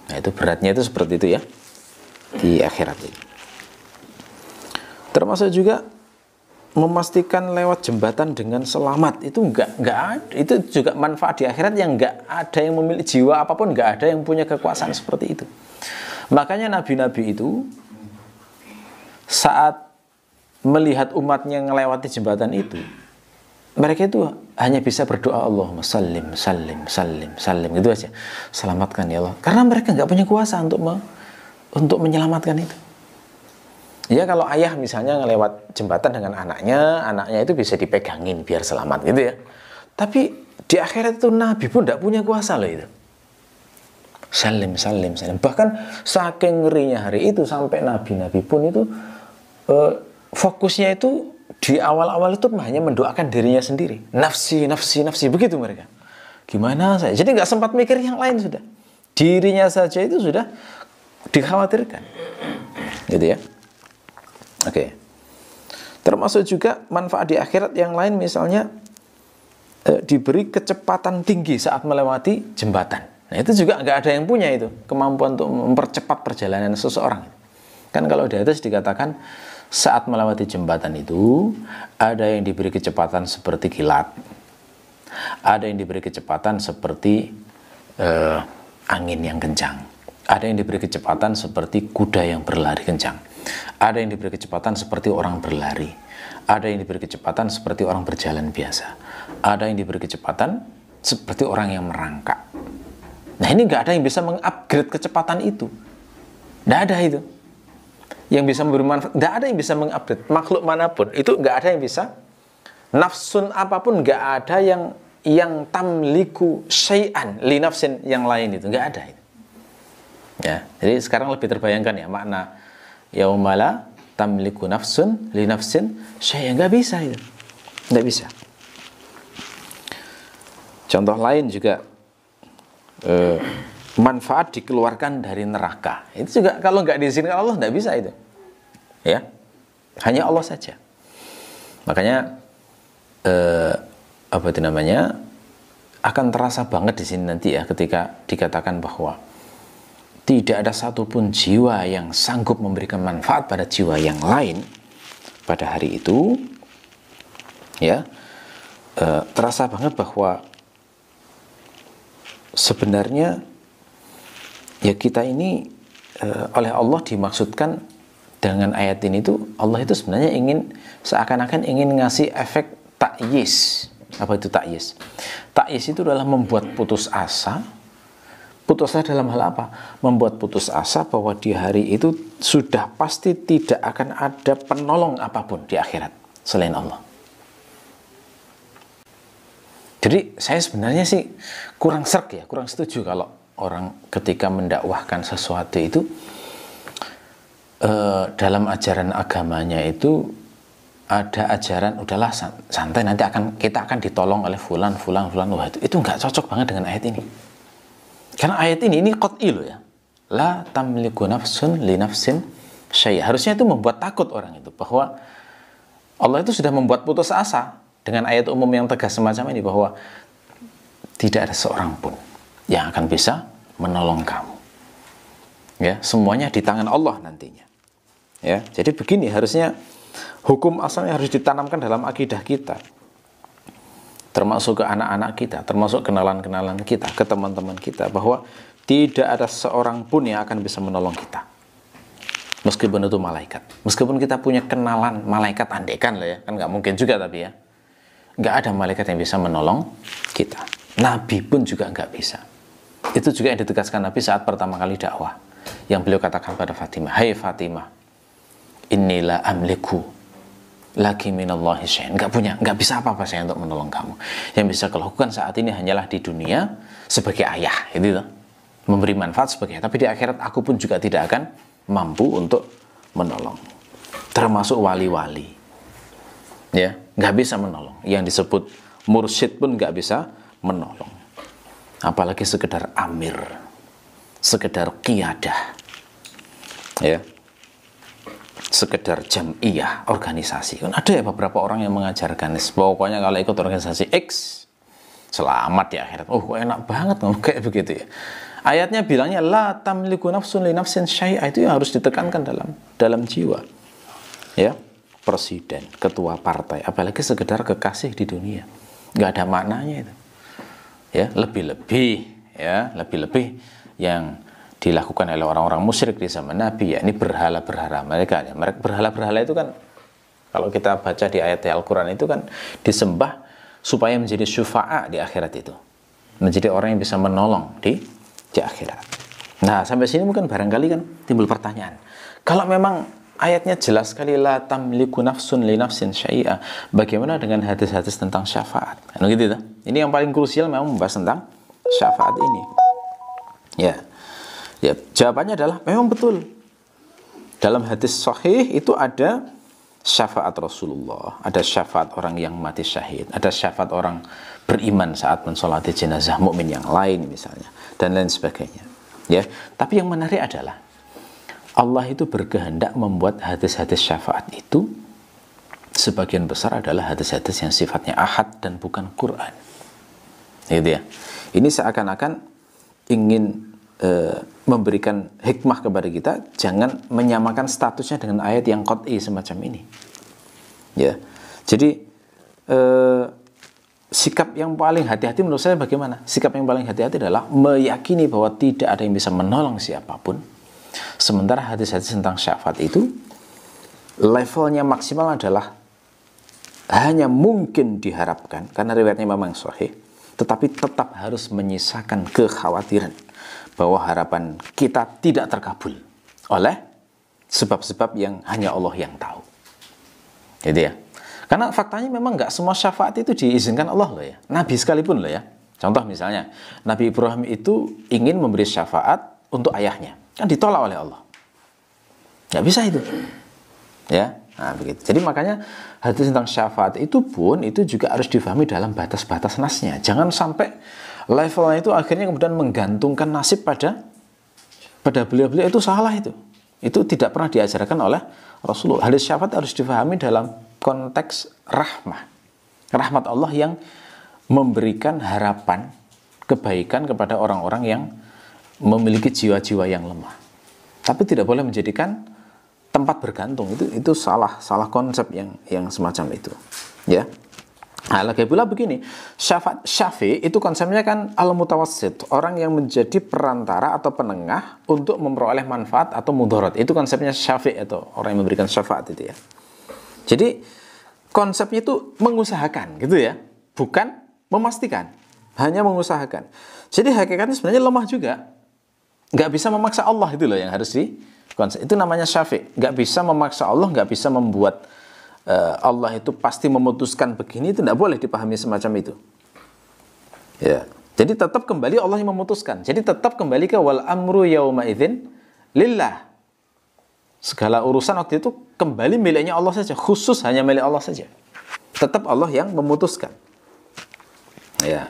Nah, itu beratnya itu seperti itu ya di akhirat itu. Termasuk juga memastikan lewat jembatan dengan selamat, itu nggak ada. Itu juga manfaat di akhirat yang nggak ada yang memiliki jiwa apapun, nggak ada yang punya kekuasaan seperti itu. Makanya nabi-nabi itu saat melihat umatnya melewati jembatan itu, mereka itu hanya bisa berdoa, Allahumma sallim, sallim, sallim, sallim, gitu aja. Selamatkan ya Allah. Karena mereka nggak punya kuasa untuk menyelamatkan itu. Ya, kalau ayah misalnya ngelewat jembatan dengan anaknya itu bisa dipegangin biar selamat gitu ya. Tapi di akhirat itu nabi pun tidak punya kuasa loh itu. Salim, salim, salim. Bahkan saking ngerinya hari itu sampai nabi-nabi pun itu fokusnya itu di awal-awal itu hanya mendoakan dirinya sendiri. Nafsi, nafsi, nafsi, begitu mereka. Gimana saya? Jadi nggak sempat mikir yang lain sudah. Dirinya saja itu sudah dikhawatirkan. Gitu ya. Oke. Termasuk juga manfaat di akhirat yang lain, misalnya diberi kecepatan tinggi saat melewati jembatan. Nah, itu juga nggak ada yang punya itu kemampuan untuk mempercepat perjalanan seseorang. Kan kalau di atas dikatakan saat melewati jembatan itu ada yang diberi kecepatan seperti kilat, ada yang diberi kecepatan seperti angin yang kencang, ada yang diberi kecepatan seperti kuda yang berlari kencang, ada yang diberi kecepatan seperti orang berlari, ada yang diberi kecepatan seperti orang berjalan biasa, ada yang diberi kecepatan seperti orang yang merangkak. Nah, ini nggak ada yang bisa mengupgrade kecepatan itu. Nggak ada itu yang bisa memberi manfaat. Nggak ada yang bisa mengupgrade. Makhluk manapun itu nggak ada yang bisa. Nafsun apapun nggak ada yang tamliku syai'an li nafsin yang lain, itu nggak ada itu. Ya, jadi sekarang lebih terbayangkan ya makna yaumala tamliku nafsun li nafsin syai'an. Nggak bisa itu, nggak bisa. Contoh lain juga, manfaat dikeluarkan dari neraka. Itu juga kalau nggak diizinkan Allah nggak bisa itu. Ya, hanya Allah saja. Makanya apa itu namanya, akan terasa banget di sini nanti ya ketika dikatakan bahwa tidak ada satupun jiwa yang sanggup memberikan manfaat pada jiwa yang lain pada hari itu. Ya, terasa banget bahwa sebenarnya ya kita ini oleh Allah dimaksudkan dengan ayat ini tuh, Allah itu sebenarnya ingin seakan-akan ingin ngasih efek ta'yis. Apa itu ta'yis? Ta'yis itu adalah membuat putus asa. Putus asa dalam hal apa? Membuat putus asa bahwa di hari itu sudah pasti tidak akan ada penolong apapun di akhirat selain Allah. Jadi saya sebenarnya sih kurang serg ya, kurang setuju kalau orang ketika mendakwahkan sesuatu itu dalam ajaran agamanya itu ada ajaran udahlah santai, nanti kita akan ditolong oleh fulan. Wah, itu nggak cocok banget dengan ayat ini. Karena ayat ini qat'i loh ya. La tamliku nafsun li nafsin syai'. Harusnya itu membuat takut orang itu bahwa Allah itu sudah membuat putus asa dengan ayat umum yang tegas semacam ini bahwa tidak ada seorang pun yang akan bisa menolong kamu. Ya, semuanya di tangan Allah nantinya. Ya, jadi begini harusnya hukum asalnya harus ditanamkan dalam akidah kita. Termasuk ke anak-anak kita, termasuk kenalan-kenalan kita, ke teman-teman kita, bahwa tidak ada seorang pun yang akan bisa menolong kita. Meskipun itu malaikat. Meskipun kita punya kenalan malaikat, andekan lah ya, kan nggak mungkin juga tapi ya. Nggak ada malaikat yang bisa menolong kita. Nabi pun juga nggak bisa. Itu juga yang ditegaskan Nabi saat pertama kali dakwah. Yang beliau katakan pada Fatimah, "Hai Fatimah, inilah amliku laki minallahi syai'an." Nggak bisa apa-apa saya untuk menolong kamu. Yang bisa kau lakukan saat ini hanyalah di dunia sebagai ayah, itu memberi manfaat sebagai ayah. Tapi di akhirat aku pun juga tidak akan mampu untuk menolong. Termasuk wali-wali, ya nggak bisa menolong. Yang disebut mursyid pun nggak bisa menolong. Apalagi sekedar amir, sekedar qiyadah, ya. Sekedar jam'iyah, organisasi. Kan ada ya beberapa orang yang mengajarkan, pokoknya kalau ikut organisasi X selamat di akhirat. Oh, enak banget ngomong kayak begitu ya. Ayatnya bilangnya la tamliku nafsun li nafsin syai'a, itu yang harus ditekankan dalam jiwa. Ya, presiden, ketua partai, apalagi sekedar kekasih di dunia. Nggak ada maknanya itu. Ya, lebih-lebih yang dilakukan oleh orang-orang musyrik di zaman Nabi, ya ini berhala-berhala mereka. Berhala-berhala itu kan kalau kita baca di ayat Al-Quran itu kan disembah supaya menjadi syufa'a di akhirat itu, menjadi orang yang bisa menolong di akhirat. Nah, sampai sini mungkin barangkali kan timbul pertanyaan, kalau memang ayatnya jelas sekali la tamliku nafsun li nafsin syai'a, bagaimana dengan hadis-hadis tentang syafaat? Kan gitu tuh. Ini yang paling krusial memang membahas tentang syafaat ini. Ya, jawabannya adalah memang betul. Dalam hadis sahih itu ada syafaat Rasulullah, ada syafaat orang yang mati syahid, ada syafaat orang beriman saat mensolati jenazah mukmin yang lain misalnya, dan lain sebagainya. Ya, tapi yang menarik adalah Allah itu berkehendak membuat hadis-hadis syafaat itu sebagian besar adalah hadis-hadis yang sifatnya ahad dan bukan Quran. Gitu ya. Ini seakan-akan ingin memberikan hikmah kepada kita, jangan menyamakan statusnya dengan ayat yang qat'i semacam ini. Ya, jadi sikap yang paling hati-hati menurut saya bagaimana? Sikap yang paling hati-hati adalah meyakini bahwa tidak ada yang bisa menolong siapapun. Sementara hadis-hadis tentang syafaat itu levelnya maksimal adalah hanya mungkin diharapkan karena riwayatnya memang sahih, tetapi tetap harus menyisakan kekhawatiran bahwa harapan kita tidak terkabul oleh sebab-sebab yang hanya Allah yang tahu. Gitu ya. Karena faktanya memang nggak semua syafaat itu diizinkan Allah loh ya. Nabi sekalipun loh ya. Contoh misalnya, Nabi Ibrahim itu ingin memberi syafaat untuk ayahnya. Kan ditolak oleh Allah. Nggak bisa itu. Ya, nah begitu. Jadi makanya hadis tentang syafaat itu pun itu juga harus difahami dalam batas-batas nasnya. Jangan sampai levelnya itu akhirnya kemudian menggantungkan nasib pada beliau-beliau, itu salah itu. Itu tidak pernah diajarkan oleh Rasulullah. Hadis syafaat harus difahami dalam konteks rahmah. Rahmat Allah yang memberikan harapan kebaikan kepada orang-orang yang memiliki jiwa-jiwa yang lemah. Tapi tidak boleh menjadikan tempat bergantung. Itu salah konsep yang semacam itu. Ya. Nah, lagi pula begini, syafi itu konsepnya kan al-mutawassit, orang yang menjadi perantara atau penengah untuk memperoleh manfaat atau mudarat. Itu konsepnya syafi atau orang yang memberikan syafaat itu ya. Jadi konsepnya itu mengusahakan gitu ya, bukan memastikan, hanya mengusahakan. Jadi hakikatnya sebenarnya lemah juga, nggak bisa memaksa Allah, itu loh yang harus konsep. Itu namanya syafi, nggak bisa memaksa Allah, nggak bisa membuat Allah itu pasti memutuskan begini, itu tidak boleh dipahami semacam itu. Ya, jadi tetap kembali Allah yang memutuskan. Jadi tetap kembali ke wal amru yauma idzin lillah. Segala urusan waktu itu kembali miliknya Allah saja, khusus hanya milik Allah saja. Tetap Allah yang memutuskan. Ya,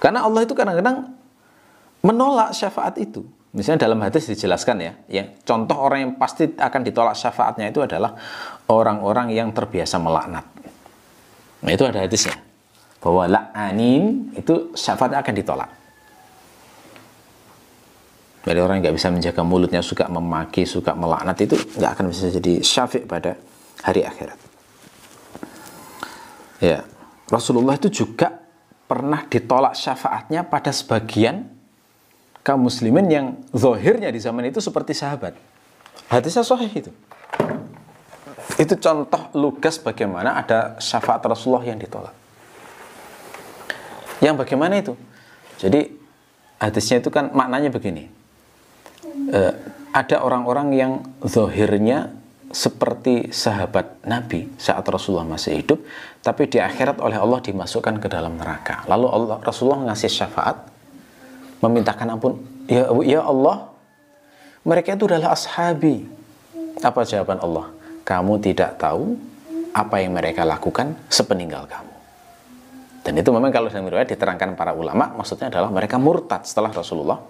karena Allah itu kadang-kadang menolak syafaat itu. Misalnya dalam hadis dijelaskan ya, contoh orang yang pasti akan ditolak syafaatnya itu adalah orang-orang yang terbiasa melaknat. Nah, itu ada hadisnya. Bahwa la'anin itu syafaatnya akan ditolak. Dari orang yang nggak bisa menjaga mulutnya, suka memaki, suka melaknat, itu nggak akan bisa jadi syafi' pada hari akhirat. Ya, Rasulullah itu juga pernah ditolak syafaatnya pada sebagian kaum muslimin yang zahirnya di zaman itu seperti sahabat. Hadisnya sahih itu. Itu contoh lugas bagaimana ada syafaat Rasulullah yang ditolak. Yang bagaimana itu? Jadi hadisnya itu kan maknanya begini. Ada orang-orang yang zahirnya seperti sahabat Nabi saat Rasulullah masih hidup, tapi di akhirat oleh Allah dimasukkan ke dalam neraka. Lalu Rasulullah ngasih syafaat, memintakan ampun. Ya Allah, mereka itu adalah ashabi. Apa jawaban Allah? Kamu tidak tahu apa yang mereka lakukan sepeninggal kamu. Dan itu memang kalau dalam riwayat diterangkan para ulama, maksudnya adalah mereka murtad setelah Rasulullah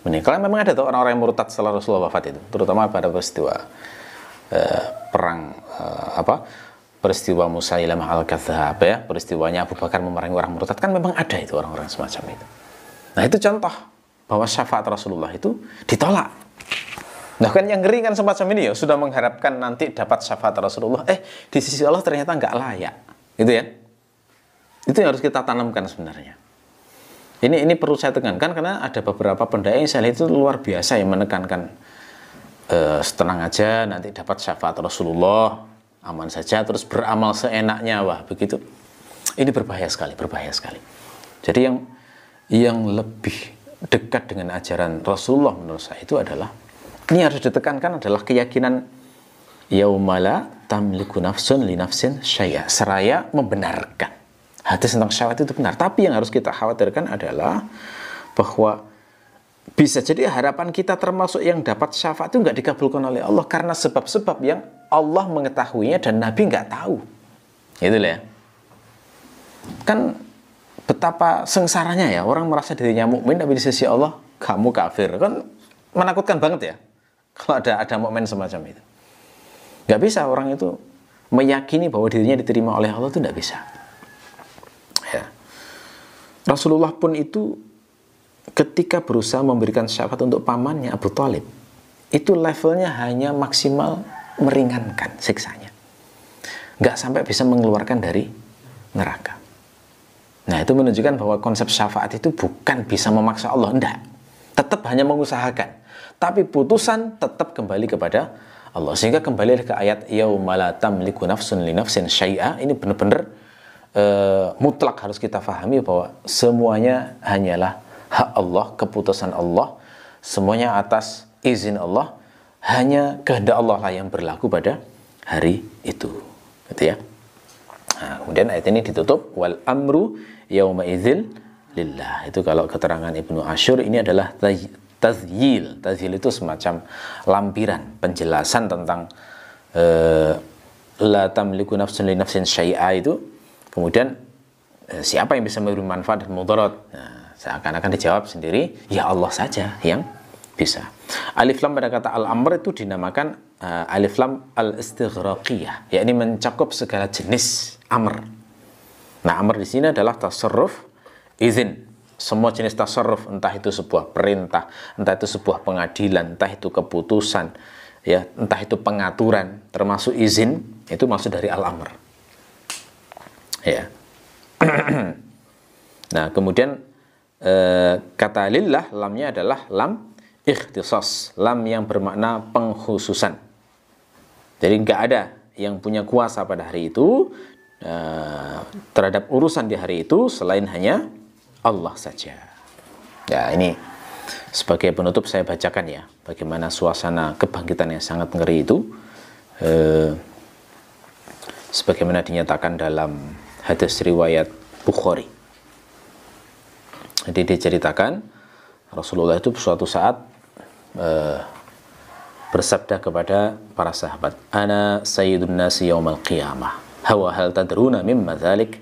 meninggal. Memang ada tuh orang-orang yang murtad setelah Rasulullah wafat itu, terutama pada peristiwa perang peristiwa Musailamah al-Kadzdzab, ya, peristiwanya Abu Bakar memerangi orang murtad, kan memang ada itu orang-orang semacam itu. Nah, itu contoh bahwa syafaat Rasulullah itu ditolak. Nah, kan yang ngeri kan semacam ini ya, sudah mengharapkan nanti dapat syafaat Rasulullah, di sisi Allah ternyata nggak layak, gitu ya. Itu yang harus kita tanamkan sebenarnya. Ini perlu saya tekankan karena ada beberapa pendai yang saya lihat itu luar biasa yang menekankan tenang aja nanti dapat syafaat Rasulullah, aman saja, terus beramal seenaknya, wah begitu. Ini berbahaya sekali, berbahaya sekali. Jadi yang lebih dekat dengan ajaran Rasulullah menurut saya itu adalah, ini harus ditekankan adalah keyakinan yaumala tamliku nafsun li nafsin syai'a, seraya membenarkan hadis tentang syafaat itu benar. Tapi yang harus kita khawatirkan adalah bahwa bisa jadi harapan kita termasuk yang dapat syafaat itu nggak dikabulkan oleh Allah karena sebab-sebab yang Allah mengetahuinya dan Nabi nggak tahu. Gitu ya. Kan betapa sengsaranya ya orang merasa dirinya mukmin tapi di sisi Allah kamu kafir. Kan menakutkan banget ya kalau ada mukmin semacam itu. Nggak bisa orang itu meyakini bahwa dirinya diterima oleh Allah, itu nggak bisa. Ya. Rasulullah pun itu ketika berusaha memberikan syafaat untuk pamannya Abu Thalib, itu levelnya hanya maksimal meringankan siksanya, nggak sampai bisa mengeluarkan dari neraka. Nah, itu menunjukkan bahwa konsep syafaat itu bukan bisa memaksa Allah, enggak, tetap hanya mengusahakan, tapi putusan tetap kembali kepada Allah. Sehingga kembali ke ayat yaumala tamliku nafsun li nafsin syai'a, ini benar-benar mutlak harus kita pahami bahwa semuanya hanyalah hak Allah, keputusan Allah, semuanya atas izin Allah, hanya kehendak Allah lah yang berlaku pada hari itu, gitu ya. Nah, kemudian ayat ini ditutup wal amru yauma idzil lillah. Itu kalau keterangan Ibnu Asyur ini adalah tazyil. Tazyil itu semacam lampiran penjelasan tentang la tamliku nafsun li nafsin syai'a itu. Kemudian siapa yang bisa memberi manfaat dan mudarat? Nah, seakan-akan dijawab sendiri, ya Allah saja yang bisa. Alif lam pada kata al-amr itu dinamakan alif lam al-istighraqiyah, yakni mencakup segala jenis amr. Nah, amr di sini adalah tasarruf, izin. Semua jenis tasarruf, entah itu sebuah perintah, entah itu sebuah pengadilan, entah itu keputusan, ya, entah itu pengaturan, termasuk izin, itu maksud dari al-amr. Ya. Nah, kemudian kata lillah, lamnya adalah lam ikhtisas, lam yang bermakna pengkhususan. Jadi nggak ada yang punya kuasa pada hari itu terhadap urusan di hari itu selain hanya Allah saja. Ya, ini sebagai penutup saya bacakan ya bagaimana suasana kebangkitan yang sangat ngeri itu, sebagaimana dinyatakan dalam hadis riwayat Bukhari. Jadi diceritakan Rasulullah itu suatu saat bersabda kepada para sahabat, ana sayyidun nasi yaumal qiyamah, hawa hal tadruna mimma dzalik,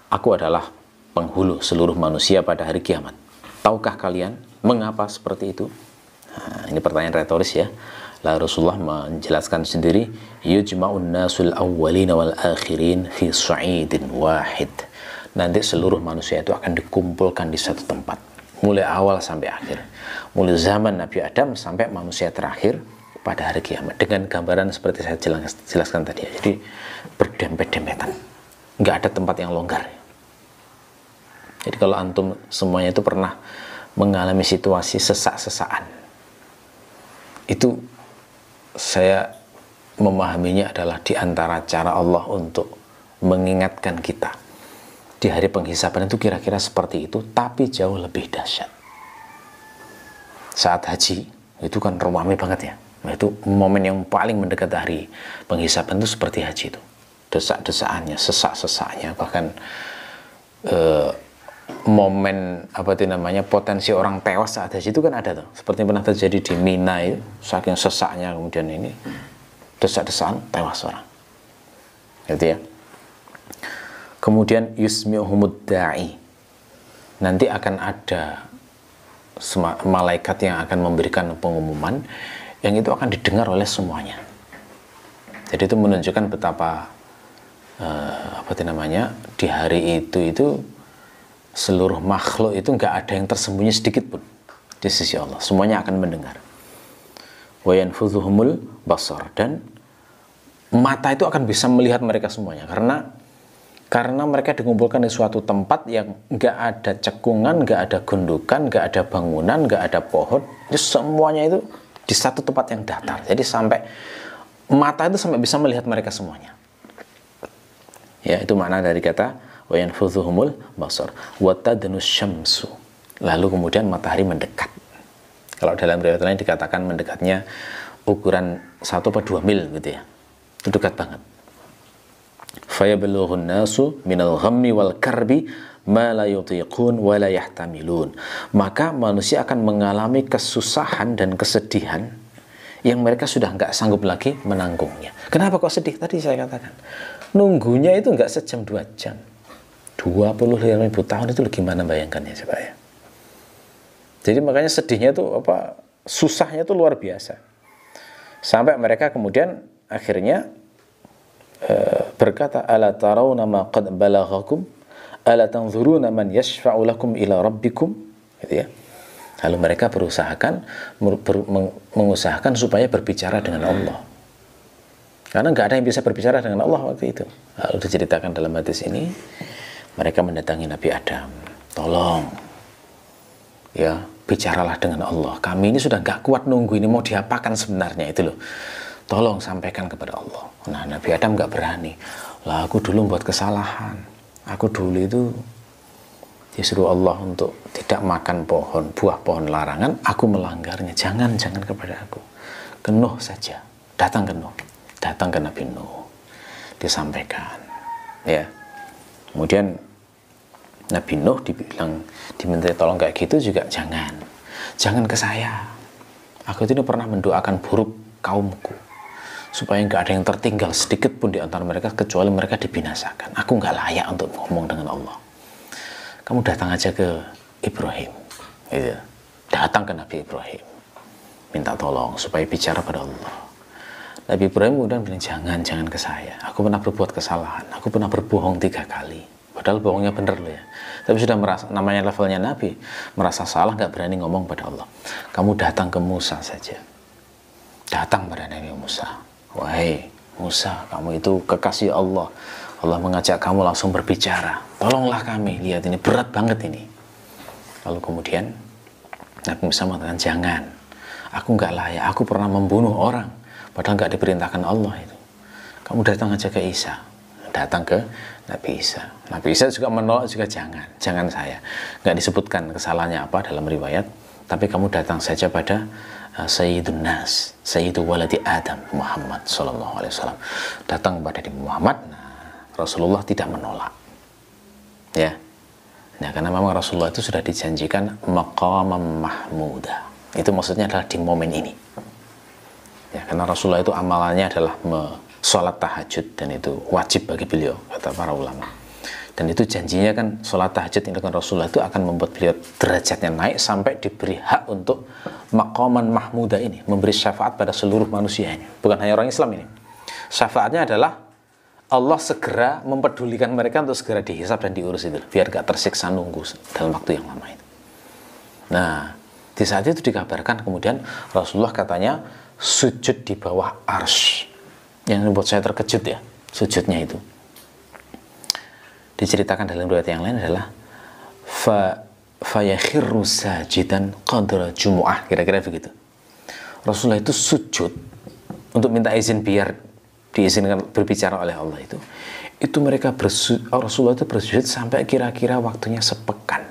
aku adalah penghulu seluruh manusia pada hari kiamat. Tahukah kalian mengapa seperti itu? Nah, ini pertanyaan retoris ya. Lalu Rasulullah menjelaskan sendiri, yujma'un nasul awwalina wal akhirin fi su'idin wahid. Nanti seluruh manusia itu akan dikumpulkan di satu tempat, mulai awal sampai akhir. mulai zaman Nabi Adam sampai manusia terakhir pada hari kiamat, dengan gambaran seperti saya jelaskan tadi ya. Jadi berdempet-dempetan, nggak ada tempat yang longgar. Jadi kalau antum semuanya itu pernah mengalami situasi sesak-sesaan, itu saya memahaminya adalah di antara cara Allah untuk mengingatkan kita di hari penghisaban itu kira-kira seperti itu, tapi jauh lebih dahsyat. Saat haji itu kan ramai banget ya. Nah, itu momen yang paling mendekat hari penghisaban itu seperti haji itu. Desak-desakannya, sesak-sesaknya, bahkan momen apa itu namanya, potensi orang tewas saat haji itu kan ada tuh. Seperti pernah terjadi di Mina itu, saking sesaknya kemudian ini desak-desakan tewas orang. Gitu ya. Kemudian yusmi'uhumud da'i. Nanti akan ada malaikat yang akan memberikan pengumuman yang itu akan didengar oleh semuanya. Jadi itu menunjukkan betapa apa itu namanya, di hari itu seluruh makhluk itu nggak ada yang tersembunyi sedikit pun di sisi Allah. Semuanya akan mendengar. Wa yanfudhuhumul basar, dan mata itu akan bisa melihat mereka semuanya karena mereka dikumpulkan di suatu tempat yang nggak ada cekungan, nggak ada gundukan, nggak ada bangunan, nggak ada pohon. Itu semuanya itu di satu tempat yang datar. Jadi sampai mata itu sampai bisa melihat mereka semuanya. Ya, itu makna dari kata wa yanfudhuhumul basar wa tadnus syamsu. Lalu kemudian matahari mendekat. Kalau dalam riwayat lain dikatakan mendekatnya ukuran 1 atau 2 mil gitu ya. Itu dekat banget. Fayablughu an-nasu minal ghammi wal karbi ma la yutiqun wa la yahtamilun. Maka manusia akan mengalami kesusahan dan kesedihan yang mereka sudah nggak sanggup lagi menanggungnya. Kenapa kok sedih? Tadi saya katakan, nunggunya itu nggak sejam 2 jam. 25.000 tahun itu gimana bayangkannya coba ya. Jadi makanya sedihnya itu apa, susahnya itu luar biasa. Sampai mereka kemudian akhirnya berkata, ala tarawna ma qad balaghakum ala tanzuruna man yashfa'u lakum ila rabbikum, gitu ya. Lalu mereka mengusahakan supaya berbicara dengan Allah, karena nggak ada yang bisa berbicara dengan Allah waktu itu. Lalu diceritakan dalam hadis ini, mereka mendatangi Nabi Adam, tolong ya, bicaralah dengan Allah, kami ini sudah nggak kuat nunggu ini, mau diapakan sebenarnya itu loh, tolong sampaikan kepada Allah. Nah, Nabi Adam nggak berani. Lah, aku dulu buat kesalahan. Aku dulu itu disuruh Allah untuk tidak makan buah pohon larangan. Aku melanggarnya. Jangan kepada aku. Ke Nuh saja. Datang ke Nuh. Datang ke Nabi Nuh. Disampaikan. Ya. Kemudian Nabi Nuh diminta tolong kayak gitu juga jangan. Jangan ke saya. Aku itu pernah mendoakan buruk kaumku, supaya nggak ada yang tertinggal sedikit pun di antara mereka kecuali mereka dibinasakan. Aku nggak layak untuk ngomong dengan Allah. Kamu datang aja ke Ibrahim, gitu. Datang ke Nabi Ibrahim, minta tolong supaya bicara pada Allah. Nabi Ibrahim kemudian bilang, jangan ke saya. Aku pernah berbuat kesalahan. Aku pernah berbohong 3 kali. Padahal bohongnya bener loh ya. Tapi sudah merasa, namanya levelnya Nabi, merasa salah, nggak berani ngomong pada Allah. Kamu datang ke Musa saja. Datang pada Nabi Musa. Wahai Musa, kamu itu kekasih Allah. Allah mengajak kamu langsung berbicara. Tolonglah kami, lihat ini berat banget ini. Lalu kemudian Nabi Musa mengatakan, jangan. Aku nggak layak, aku pernah membunuh orang. Padahal nggak diperintahkan Allah itu. Kamu datang aja ke Isa. Datang ke Nabi Isa. Nabi Isa juga menolak juga, jangan saya. Nggak disebutkan kesalahannya apa dalam riwayat. Tapi kamu datang saja pada Sayyidun Nas, Sayyidu Waladi Adam, Muhammad Sallallahu Alaihi Wasallam. Datang kepada Nabi Muhammad. Nah, Rasulullah tidak menolak, ya. Nah, karena memang Rasulullah itu sudah dijanjikan maqamam mahmuda. Itu maksudnya adalah di momen ini. Ya, karena Rasulullah itu amalannya adalah sholat tahajud, dan itu wajib bagi beliau, kata para ulama. Dan itu janjinya kan, sholat tahajud yang dilakukan Rasulullah itu akan membuat beliau derajatnya naik sampai diberi hak untuk maqaman mahmuda ini, memberi syafaat pada seluruh manusia ini, bukan hanya orang Islam ini. Syafaatnya adalah Allah segera mempedulikan mereka untuk segera dihisab dan diurus itu, biar gak tersiksa nunggu dalam waktu yang lama itu. Nah, Di saat itu dikabarkan kemudian Rasulullah katanya sujud di bawah arsy. Yang membuat saya terkejut ya, sujudnya itu. Diceritakan dalam riwayat yang lain adalah fayakhirru sajidan qadra jumu'ah, kira-kira begitu. Rasulullah itu sujud untuk minta izin biar diizinkan berbicara oleh Allah itu mereka Rasulullah itu bersujud sampai kira-kira waktunya sepekan.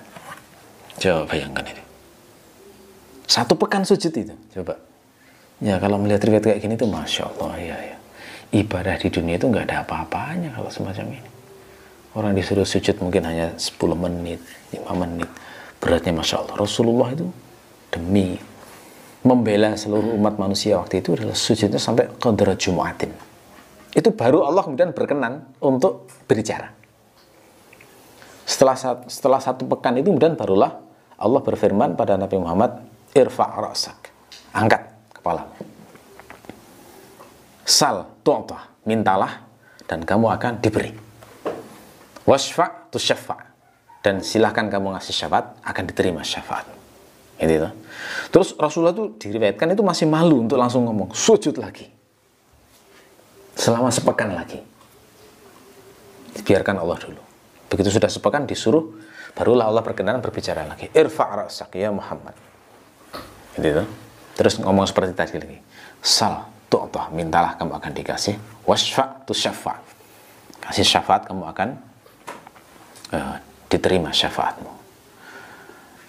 Coba bayangkan ini. 1 pekan sujud itu, coba. Ya kalau melihat riwayat kayak gini tuh Masya Allah ya. Ibadah di dunia itu nggak ada apa-apanya kalau semacam ini. Orang disuruh sujud mungkin hanya 10 menit, 5 menit. Beratnya Masya Allah. Rasulullah itu demi membela seluruh umat manusia waktu itu adalah sujudnya sampai qadra jumu'atin. Itu baru Allah kemudian berkenan untuk berbicara. Setelah 1 pekan itu kemudian barulah Allah berfirman pada Nabi Muhammad, irfa' ra'sak, angkat kepala. Sal tu'ta, mintalah dan kamu akan diberi. Wasfa' tusyaffa', dan silahkan kamu ngasih syafaat, akan diterima syafaat. Itu. Terus Rasulullah itu diriwayatkan itu masih malu untuk langsung ngomong sujud lagi selama sepekan lagi. Biarkan Allah dulu. Begitu sudah sepekan disuruh, barulah Allah berkenan berbicara lagi. Irfa' ra'sak ya Muhammad. Itu. Terus ngomong seperti tadi lagi. Sal tu'ta, mintalah kamu akan dikasih. Wasfa' tusyaffa', kasih syafaat kamu akan diterima syafaatmu.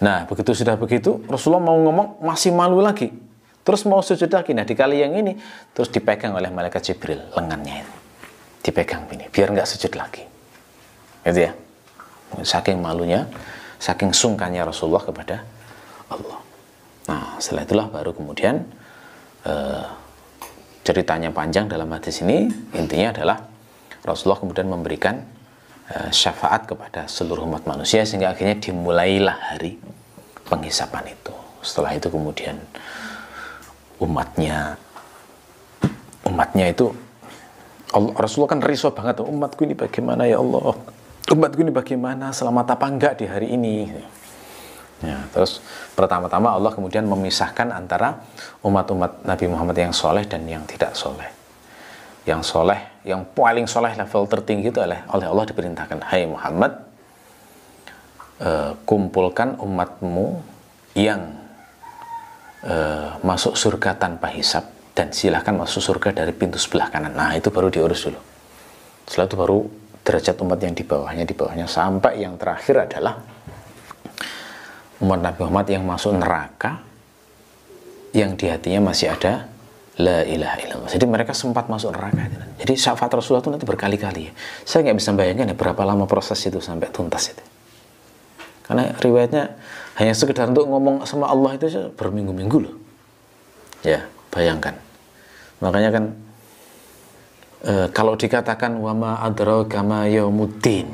Nah, begitu sudah begitu, Rasulullah mau ngomong masih malu lagi. Terus mau sujud lagi. Nah, di kali yang ini terus dipegang oleh malaikat Jibril lengannya itu. Dipegang ini biar nggak sujud lagi. Gitu ya. Saking malunya, saking sungkannya Rasulullah kepada Allah. Nah, setelah itulah baru kemudian ceritanya panjang dalam hadis ini, intinya adalah Rasulullah kemudian memberikan syafaat kepada seluruh umat manusia sehingga akhirnya dimulailah hari penghisapan itu. Setelah itu kemudian umatnya itu Rasulullah kan risau banget, umatku ini bagaimana ya Allah, umatku ini bagaimana, selamat apa enggak di hari ini. Ya, terus pertama-tama Allah kemudian memisahkan antara umat-umat Nabi Muhammad yang soleh dan yang tidak soleh. Yang soleh, yang paling soleh, level tertinggi itu oleh Allah diperintahkan, hai Muhammad, kumpulkan umatmu yang masuk surga tanpa hisab dan silahkan masuk surga dari pintu sebelah kanan. Nah, itu baru diurus dulu. Setelah itu baru derajat umat yang di bawahnya sampai yang terakhir adalah umat Nabi Muhammad yang masuk neraka yang di hatinya masih ada la ilaha illallah. Jadi mereka sempat masuk neraka. Jadi syafaat Rasulullah itu nanti berkali-kali. Saya nggak bisa bayangkan ya berapa lama proses itu sampai tuntas itu. Karena riwayatnya hanya sekedar untuk ngomong sama Allah itu berminggu-minggu loh. Ya, bayangkan. Makanya kan kalau dikatakan wama adraka ma yaumuddin,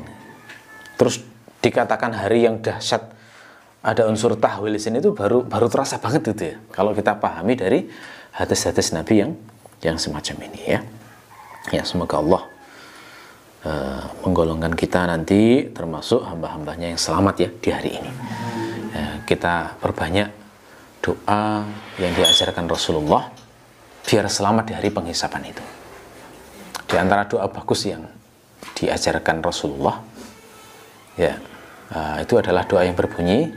terus dikatakan hari yang dahsyat, ada unsur tahwil di sini itu baru terasa banget itu ya. Kalau kita pahami dari hadis-hadis Nabi yang semacam ini ya. Ya, semoga Allah menggolongkan kita nanti termasuk hamba-hambanya yang selamat ya di hari ini. Kita perbanyak doa yang diajarkan Rasulullah biar selamat di hari penghisapan itu. Di antara doa bagus yang diajarkan Rasulullah ya, itu adalah doa yang berbunyi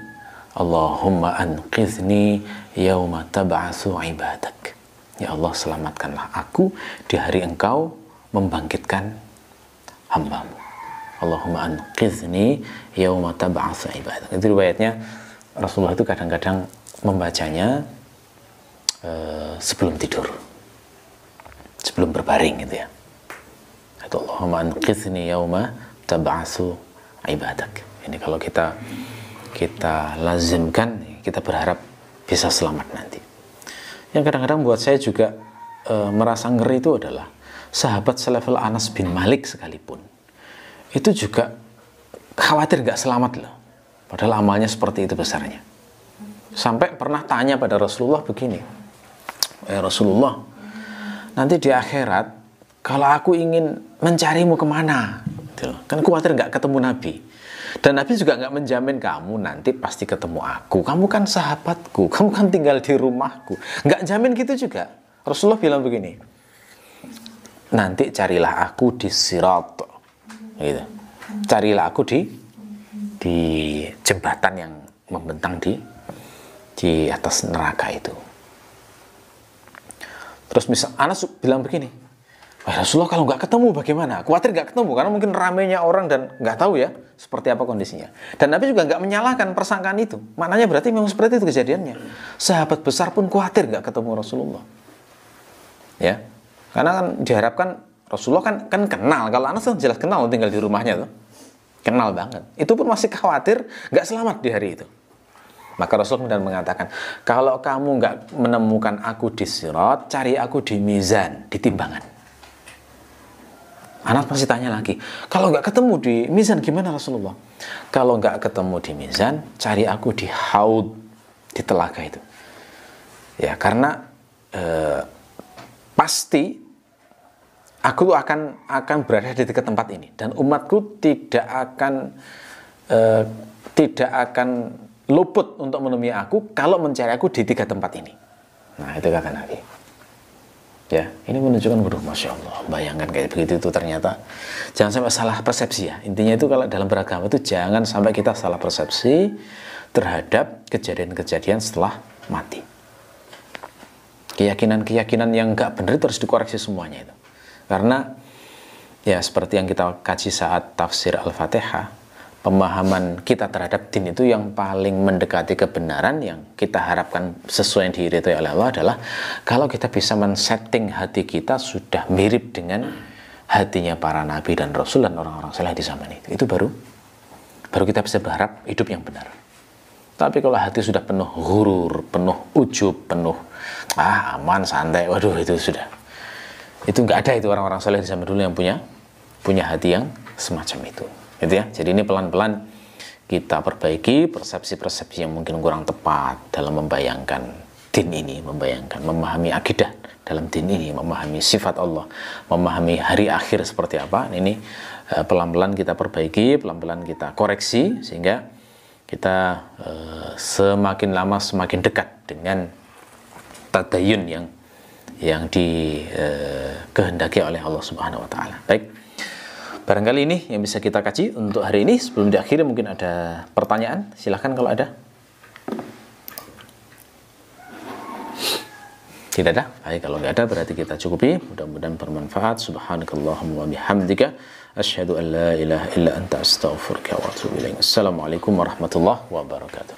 Allahumma anqidhni yauma tab'atsu ibadak. Ya Allah, selamatkanlah aku di hari Engkau membangkitkan hambamu. Allahumma anqidhni yauma tab'atsu ibadak. Itu riwayatnya Rasulullah itu kadang-kadang membacanya sebelum tidur, sebelum berbaring gitu ya. Itu Allahumma anqidhni yauma tab'atsu ibadak. Ini kalau kita lazimkan, kita berharap bisa selamat nanti. Yang kadang-kadang buat saya juga merasa ngeri itu adalah sahabat selevel Anas bin Malik sekalipun itu juga khawatir nggak selamat loh, padahal amalnya seperti itu besarnya. Sampai pernah tanya pada Rasulullah begini, Rasulullah, nanti di akhirat kalau aku ingin mencarimu kemana, kan khawatir nggak ketemu Nabi. Dan Nabi juga nggak menjamin kamu nanti pasti ketemu aku. Kamu kan sahabatku, kamu kan tinggal di rumahku. Nggak jamin gitu juga. Rasulullah bilang begini, nanti carilah aku di Sirat, gitu. Carilah aku di jembatan yang membentang di atas neraka itu. Terus misal Anas bilang begini, Rasulullah kalau nggak ketemu bagaimana? Khawatir nggak ketemu karena mungkin ramainya orang dan nggak tahu ya seperti apa kondisinya. Dan Nabi juga nggak menyalahkan persangkaan itu. Maknanya berarti memang seperti itu kejadiannya. Sahabat besar pun khawatir nggak ketemu Rasulullah. Ya, karena kan diharapkan Rasulullah kan kenal. Kalau Anas kan jelas kenal tinggal di rumahnya tuh, kenal banget. Itu pun masih khawatir nggak selamat di hari itu. Maka Rasul kemudian mengatakan, kalau kamu nggak menemukan aku di Sirat, cari aku di mizan, di timbangan. Anas masih tanya lagi, kalau nggak ketemu di mizan gimana Rasulullah? Kalau nggak ketemu di mizan, cari aku di haud, di telaga itu. Ya, karena pasti aku akan berada di dekat tempat ini dan umatku tidak akan luput untuk menemui aku kalau mencari aku di 3 tempat ini. Nah, itu kata Nabi. Ya, ini menunjukkan, waduh, Masya Allah, bayangkan kayak begitu itu ternyata. Jangan sampai salah persepsi ya. Intinya itu kalau dalam beragama itu jangan sampai kita salah persepsi terhadap kejadian-kejadian setelah mati. Keyakinan-keyakinan yang nggak benar itu harus dikoreksi semuanya itu. Karena ya seperti yang kita kaji saat tafsir Al-Fatihah, pemahaman kita terhadap din itu yang paling mendekati kebenaran yang kita harapkan sesuai yang diridhoi oleh Allah adalah kalau kita bisa men-setting hati kita sudah mirip dengan hatinya para nabi dan rasul dan orang-orang saleh di zaman itu baru kita bisa berharap hidup yang benar. Tapi kalau hati sudah penuh hurur, penuh ujub, penuh aman, santai, waduh, itu nggak ada itu orang-orang saleh di zaman dulu yang punya hati yang semacam itu. Gitu ya. Jadi ini pelan-pelan kita perbaiki persepsi-persepsi yang mungkin kurang tepat dalam membayangkan din ini, memahami akidah dalam din ini, memahami sifat Allah, memahami hari akhir seperti apa. Ini pelan-pelan kita perbaiki, pelan-pelan kita koreksi sehingga kita semakin lama semakin dekat dengan tadayun yang dikehendaki oleh Allah Subhanahu wa taala. Baik. Barangkali ini yang bisa kita kaji untuk hari ini. Sebelum diakhiri mungkin ada pertanyaan, silahkan kalau ada. Tidak ada? Baik, kalau nggak ada berarti kita cukupi. Mudah-mudahan bermanfaat. Subhanakallahumma wa bihamdika asyhadu an la ilaha illa anta astaghfiruka wa atubu ilaik. Assalamualaikum warahmatullahi wabarakatuh.